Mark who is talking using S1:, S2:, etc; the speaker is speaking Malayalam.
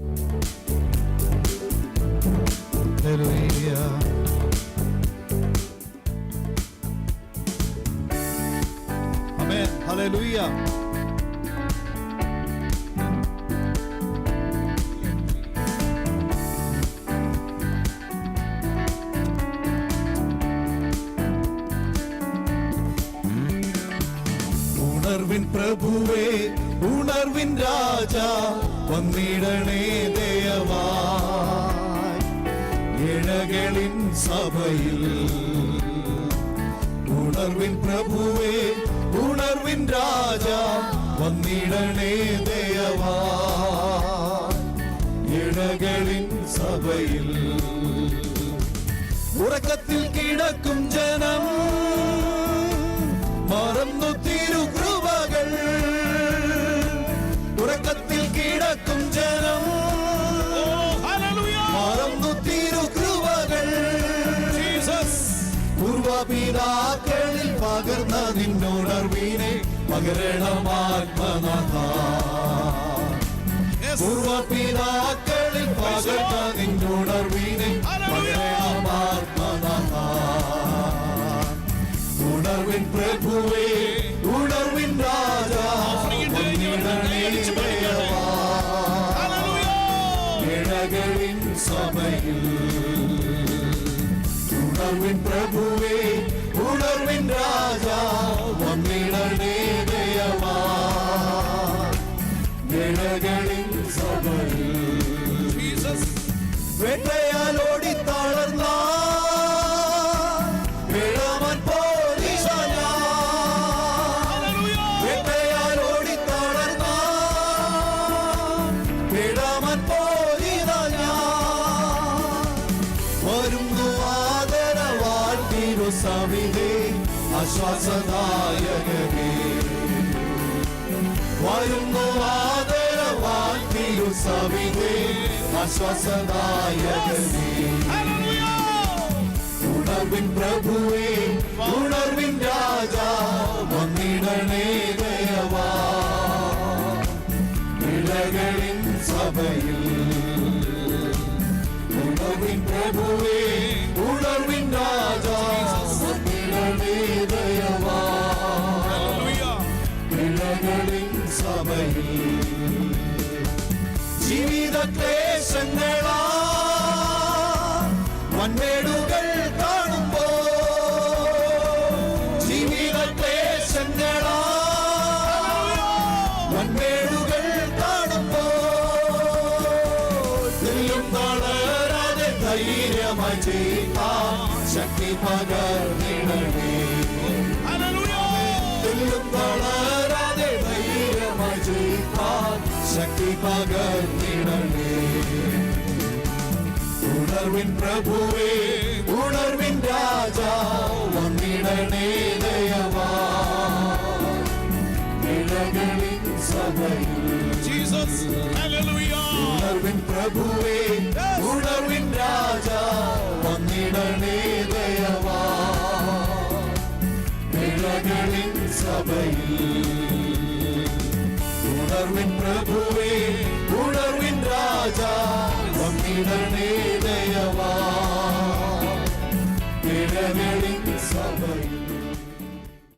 S1: Amen. Hallelujah. ഉണർവിൻ പ്രഭുവേ, ഉണർവിൻ രാജാ, വന്നിടണേ ദയവായി ഇഴകളിൻ സഭയിൽ. ഉണർവിൻ പ്രഭുവേ, ഉണർവിൻ രാജാ, വന്നിടണേ ദയവായി ഇഴകളിൻ സഭയിൽ. ഉറക്കത്തിൽ കിടക്കും ജനം മറന്നു തിരുകൃപകൾ. ഉറക്കത്തിൽ കിടക്കും ജനം മറന്നു തിരുകൃപകൾ. പൂർവപിതാക്കളിൽ പകർന്ന നിന്നുണർവിനെ പകരണമാത്മനാഥ. പൂർവപിതാക്കളിൽ പകർന്ന നിന്നുണർവിനെ പകരണമാത്മനാഥ. ഉണർവിൻ പ്രഭുവേ, ഉണർവിൻ രാജാ, ഇഴകളിൻ സഭയിൽ. ഉണർവിൻ പ്രഭുവേ, ഉണർവിൻ രാജാ, വന്നിടണേ ദയവായി ഇഴകളിൻ സഭയിൽ. വേട്ടയാലോടി തളർന്ന വേഴാമൻ പോലീസ ഞാൻ. വേട്ടയാലോടി തളർന്ന വേഴാമൻ പോലീസ ഞാൻ. വരുന്നു ആദരവാൽ തിരുസവിധേ ആശ്വാസദായകനേ. വരുന്നു ആദരവാൽ തിരുസവിധേ ആശ്വാസദായകനേ. ഉണർവിൻ പ്രഭുവേ, ഉണർവിൻ രാജാ, വന്നിടണേ ദയവായി ഇഴകളിൻ സഭയിൽ. ഉണർവിൻ പ്രഭുവേ, ഉണർവിൻ രാജാ, വന്നിടണേ ദയവായി ഇഴകളിൻ സഭയിൽ. ജീവിത ക്ലേശങ്ങളാ വൻമേടുകൾ കാണുമ്പോ, ജീവിത ക്ലേശങ്ങളാ വൻമേടുകൾ കാണുമ്പോ, തെല്ലും തളരാതെ ധൈര്യമായി ജയിക്കാൻ ശക്തി പകർന്നിടണേ. തെല്ലും തളരാതെ ധൈര്യമായി ജയിക്കാൻ ശക്തി പകർന്നിടണേ. ഉണർവിൻ പ്രഭുവേ, ഉണർവിൻ രാജാ, വന്നിടണേ ദയവായി ഇഴകളിൻ സഭയിൽ. ഉണർവിൻ പ്രഭുവേ, ഉണർവിൻ രാജാ, വന്നിടണേ ദയവായി ഇഴകളിൻ സഭയിൽ. ഉണർവിൻ പ്രഭുവേ, ഉണർവിൻ രാജാ, വന്നിടണേ